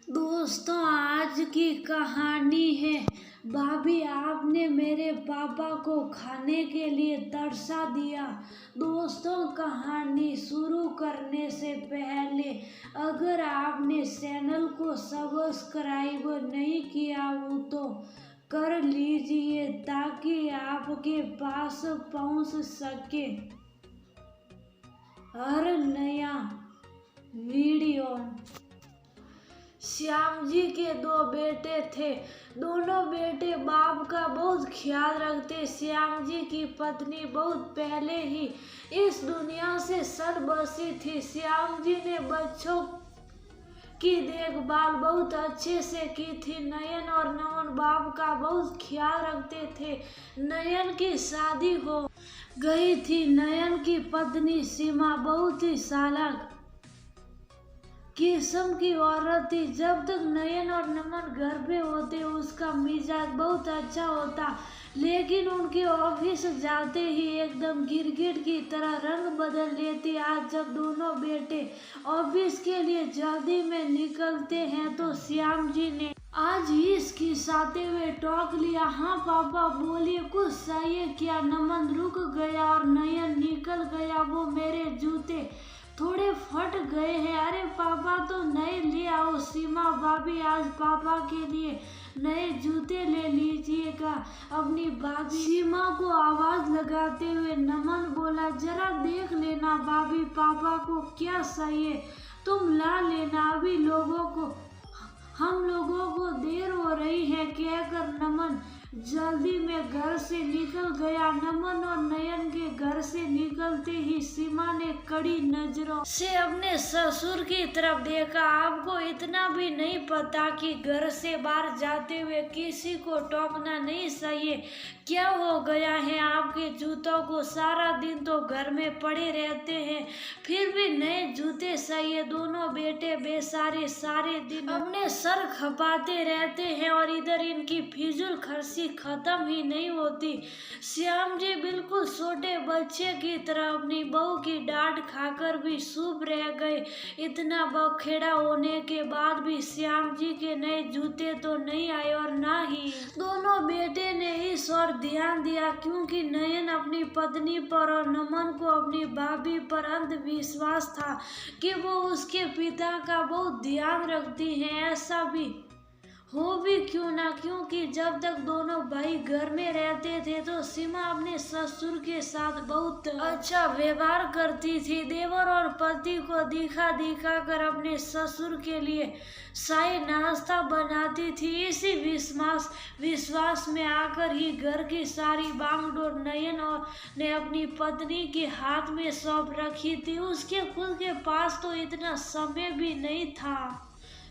दोस्तों, आज की कहानी है भाभी आपने मेरे पापा को खाने के लिए तरसा दिया। दोस्तों, कहानी शुरू करने से पहले अगर आपने चैनल को सब्सक्राइब नहीं किया हो तो कर लीजिए ताकि आपके पास पहुंच सके हर नया वीडियो। श्याम जी के दो बेटे थे। दोनों बेटे बाप का बहुत ख्याल रखते। श्याम जी की पत्नी बहुत पहले ही इस दुनिया से चल बसी थी। श्याम जी ने बच्चों की देखभाल बहुत अच्छे से की थी। नयन और नमन बाप का बहुत ख्याल रखते थे। नयन की शादी हो गई थी। नयन की पत्नी सीमा बहुत ही चालाक किस्म की औरत थी। जब तक नयन और नमन घर पे होते उसका मिजाज बहुत अच्छा होता, लेकिन उनके ऑफिस जाते ही एकदम गिरगिट की तरह रंग बदल लेती। आज जब दोनों बेटे ऑफिस के लिए जल्दी में निकलते हैं तो श्याम जी ने आज ही खिसाते हुए टोक लिया। हाँ पापा बोलिए, कुछ चाहिए क्या? नमन रुक गया और नयन निकल गया। वो मेरे जूते थोड़े फट गए हैं। अरे पापा तो नए ले आओ। सीमा भाभी आज पापा के लिए नए जूते ले लीजिएगा अपनी भाभी। सीमा को आवाज लगाते हुए नमन बोला, जरा देख लेना भाभी पापा को क्या चाहिए, तुम ला लेना। अभी हम लोगों को देर हो रही है कहकर नमन जल्दी में घर से निकल गया। नमन और नयन के घर से निकलते ही सीमा ने कड़ी नजरों से अपने ससुर की तरफ देखा। आपको इतना भी नहीं पता कि घर से बाहर जाते हुए किसी को टोकना नहीं चाहिए? क्या हो गया है आपके जूतों को? सारा दिन तो घर में पड़े रहते हैं, फिर भी नए जूते चाहिए। दोनों बेटे बेचारे सारे दिन अपने सर खपाते रहते हैं और इधर इनकी फिजूल खर्ची खत्म ही नहीं होती। श्याम जी बिल्कुल छोटे बच्चे की तरह अपनी बहू की डांट खाकर भी चुप रह गए। इतना बखेड़ा होने के बाद भी श्याम जी के नए जूते तो नहीं आए और ना ही दोनों बेटे ने इस और ध्यान दिया, क्योंकि नयन अपनी पत्नी पर और नमन को अपनी भाभी पर अंधविश्वास था कि वो उसके पिता का बहुत ध्यान रखती है। ऐसा भी हो भी क्यों ना, क्योंकि जब तक दोनों भाई घर में रहते थे तो सीमा अपने ससुर के साथ बहुत अच्छा व्यवहार करती थी। देवर और पति को दिखा कर अपने ससुर के लिए शाही नाश्ता बनाती थी। इसी विश्वास में आकर ही घर की सारी बागडोर नयन ने अपनी पत्नी के हाथ में सौंप रखी थी। उसके खुद के पास तो इतना समय भी नहीं था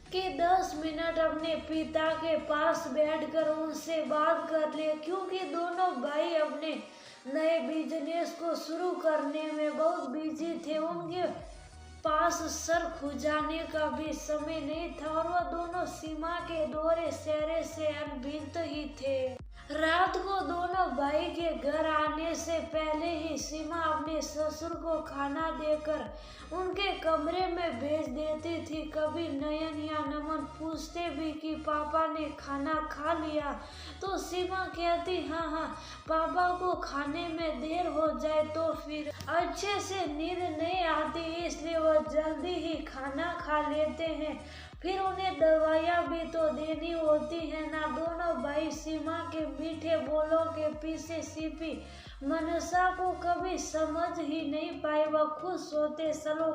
कि 10 मिनट अपने पिता के पास बैठकर उनसे बात कर ले, क्योंकि दोनों भाई अपने नए बिजनेस को शुरू करने में बहुत बिजी थे। उनके पास सर खुजाने का भी समय नहीं था और वह दोनों सीमा के दौरे चेहरे से अनभिज्ञ ही थे। रात को दोनों भाई के घर आने से पहले ही सीमा अपने ससुर को खाना देकर उनके कमरे में भेज देती थी। कभी नयन या नमन पूछते भी कि पापा ने खाना खा लिया तो सीमा कहती हाँ पापा को खाने में देर हो जाए तो फिर अच्छे से नींद नहीं आती, इसलिए वह जल्दी ही खाना खा लेते हैं। फिर उन्हें दवाइयाँ भी तो देनी होती है ना। दोनों भाई सीमा के मीठे बोलों के पीछे छिपी मनसा को कभी समझ ही नहीं पाए। वह खुश होते, चलो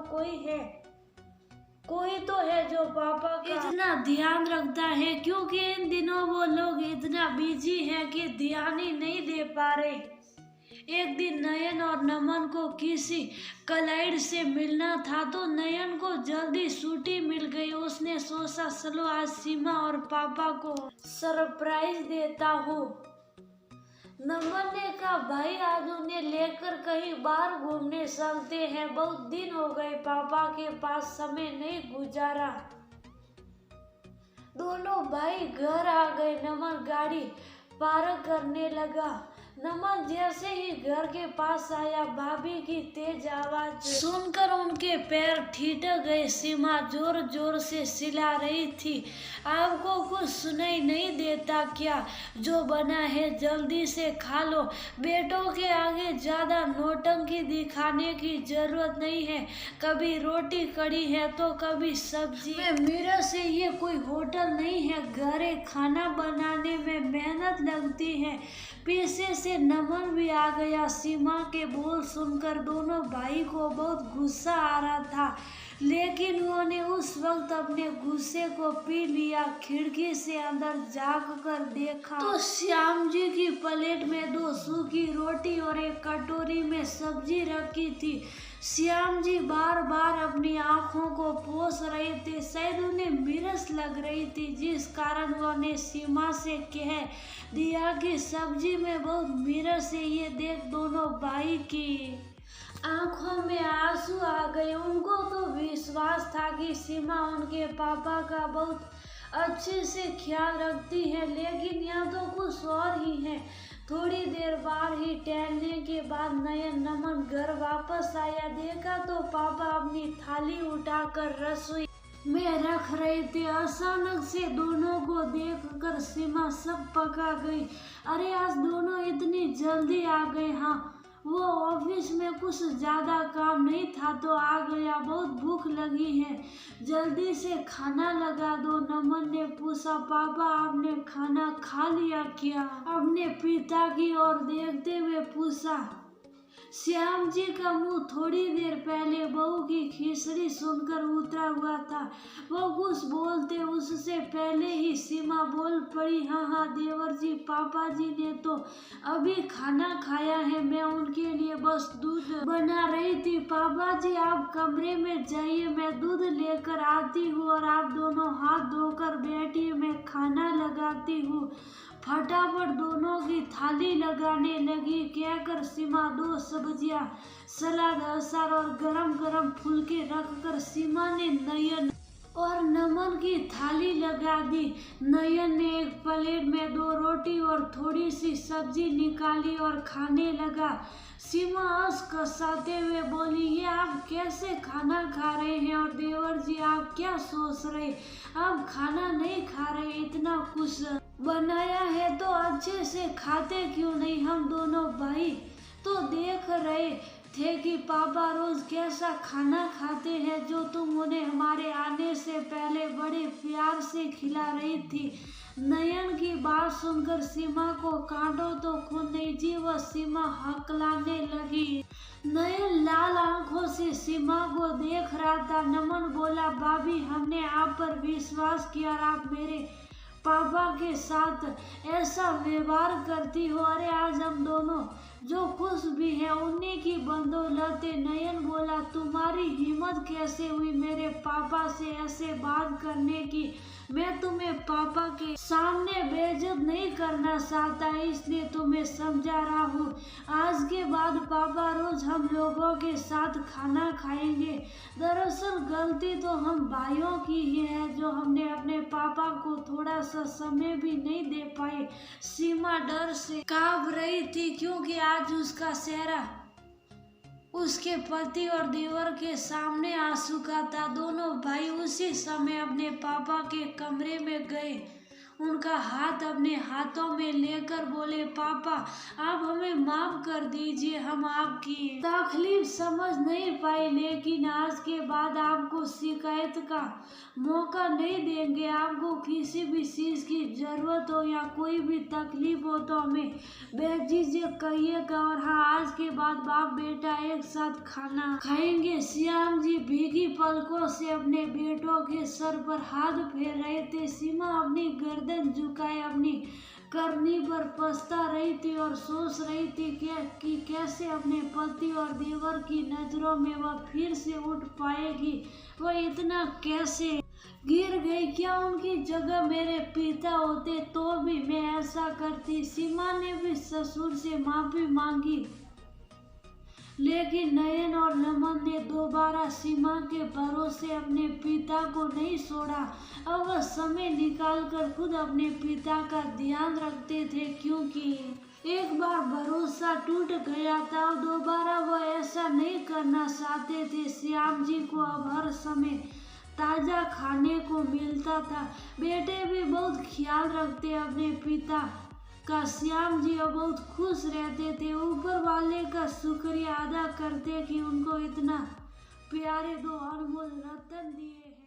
कोई तो है जो पापा का इतना ध्यान रखता है, क्योंकि इन दिनों वो लोग इतना बिजी हैं कि ध्यान ही नहीं दे पा रहे। एक दिन नयन और नमन को किसी क्लाइंट से मिलना था तो नयन को जल्दी छुट्टी मिल गई। उसने सोचा चलो आज सीमा और पापा को सरप्राइज देता हूँ। नमन ने कहा भाई आज उन्हें लेकर कहीं बाहर घूमने चलते हैं, बहुत दिन हो गए पापा के पास समय नहीं गुजारा। दोनों भाई घर आ गए। नमन गाड़ी पार्क करने लगा। नमन जैसे ही घर के पास आया, भाभी की तेज आवाज सुनकर उनके पैर ठिठक गए। सीमा जोर जोर से चिल्ला रही थी, आपको कुछ सुनाई नहीं देता क्या? जो बना है जल्दी से खा लो। बेटों के आगे ज्यादा नौटंकी दिखाने की जरूरत नहीं है। कभी रोटी कड़ी है तो कभी सब्जी। मेरा से ये कोई होटल नहीं है, घरे खाना बनाने में मेहनत लगती है। पीछे से नमन भी आ गया। सीमा के बोल सुनकर दोनों भाई को बहुत गुस्सा आ रहा था, लेकिन उन्होंने उस वक्त अपने गुस्से को पी लिया। खिड़की से अंदर झांक कर देखा तो श्याम जी की प्लेट में 2 सूखी रोटी और एक कटोरी में सब्जी रखी थी। श्याम जी बार बार अपनी आंखों को पोंछ रहे थे, शायद उन्हें मिर्च लग रही थी, जिस कारण उन्होंने सीमा से कह दिया कि सब्जी में बहुत मिर्च है। ये देख दोनों भाई की आंखों में आंसू आ गए। उनको तो विश्वास था कि सीमा उनके पापा का बहुत अच्छे से ख्याल रखती है, लेकिन यह तो कुछ और ही है। थोड़ी देर बाद ही टहलने के बाद नयन नमन घर वापस आया। देखा तो पापा अपनी थाली उठाकर रसोई में रख रहे थे। अचानक से दोनों को देखकर सीमा सब पका गई। अरे आज दोनों इतनी जल्दी आ गए। हाँ, वो ऑफिस में कुछ ज्यादा काम नहीं था तो आ गया। बहुत भूख लगी है, जल्दी से खाना लगा दो। नमन ने पूछा, पापा आपने खाना खा लिया क्या? अपने पिता की ओर देखते हुए पूछा। श्याम जी का मुंह थोड़ी देर पहले बहू की खिचड़ी सुनकर उतरा हुआ था। वो कुछ बोलते उससे पहले ही सीमा बोल पड़ी, हाँ हाँ देवर जी, पापा जी ने तो अभी खाना खाया है, मैं उनके लिए बस दूध बना रही थी। पापा जी आप कमरे में जाइए, मैं दूध लेकर आती हूँ और आप दोनों हाथ धोकर बैठिए, मैं खाना लगाती हूँ। फटाफट दोनों की थाली लगाने लगी। कहकर सीमा 2 सब्जियां, सलाद, अचार और गरम गरम फुलके रखकर सीमा ने नयन और नमन की थाली लगा दी। नयन ने एक प्लेट में 2 रोटी और थोड़ी सी सब्जी निकाली और खाने लगा। सीमा आंस कसाते हुए बोली, ये आप कैसे खाना खा रहे हैं? और देवर जी आप क्या सोच रहे? आप खाना नहीं खा रहे, इतना कुछ बनाया है तो अच्छे से खाते क्यों नहीं? हम दोनों भाई तो देख रहे थे कि पापा रोज कैसा खाना खाते हैं, जो तुम उन्हें हमारे आने से पहले बड़े प्यार से खिला रही थी। नयन की बात सुनकर सीमा को कांटो तो खून नहीं जी, वह सीमा हकलाने लगी। नयन लाल आंखों से सीमा को देख रहा था। नमन बोला, भाभी हमने आप पर विश्वास किया और आप मेरे पापा के साथ ऐसा व्यवहार करती हो। अरे आज हम दोनों जो कुछ भी है उन्हीं की बदौलत। नयन बोला, तुम्हारी हिम्मत कैसे हुई मेरे पापा से ऐसे बात करने की? मैं तुम्हें पापा के सामने बेइज्जत नहीं करना चाहता, इसलिए तुम्हें समझा रहा हूँ। आज के बाद पापा रोज हम लोगों के साथ खाना खाएंगे। दरअसल गलती तो हम भाइयों की ही है, जो हमने अपने पापा को थोड़ा सा समय भी नहीं दे पाए। सीमा डर से कांप रही थी, क्योंकि आज उसका चेहरा उसके पति और देवर के सामने आ चुका था। दोनों भाई उसी समय अपने पापा के कमरे में गए। उनका हाथ अपने हाथों में लेकर बोले, पापा आप हमें माफ कर दीजिए, हम आपकी तकलीफ समझ नहीं पाए, लेकिन आज के बाद आपको शिकायत का मौका नहीं देंगे। आपको किसी भी चीज की जरूरत हो या कोई भी तकलीफ हो तो हमें बेझिझक कहिएगा। और हाँ, आज के बाद बाप बेटा एक साथ खाना खाएंगे। श्याम जी भीगी पलकों से अपने बेटों के सर पर हाथ फेर रहे थे। सीमा अपनी गर्दन झुकाए अपनी करनी पर पछता रही थी और सोच रही थी कि कैसे अपने पति और देवर की नजरों में वह फिर से उठ पाएगी। वह इतना कैसे गिर गई? क्या उनकी जगह मेरे पिता होते तो भी मैं ऐसा करती? सीमा ने भी ससुर से माफी मांगी, लेकिन नयन और नमन ने दोबारा सीमा के भरोसे अपने पिता को नहीं छोड़ा। अब वह समय निकालकर खुद अपने पिता का ध्यान रखते थे, क्योंकि एक बार भरोसा टूट गया था और दोबारा वो ऐसा नहीं करना चाहते थे। श्याम जी को अब हर समय ताजा खाने को मिलता था। बेटे भी बहुत ख्याल रखते अपने पिता का। श्याम जी अब बहुत खुश रहते थे। ऊपर वाले का शुक्रिया अदा करते कि उनको इतना प्यारे दो अनमोल रतन दिए।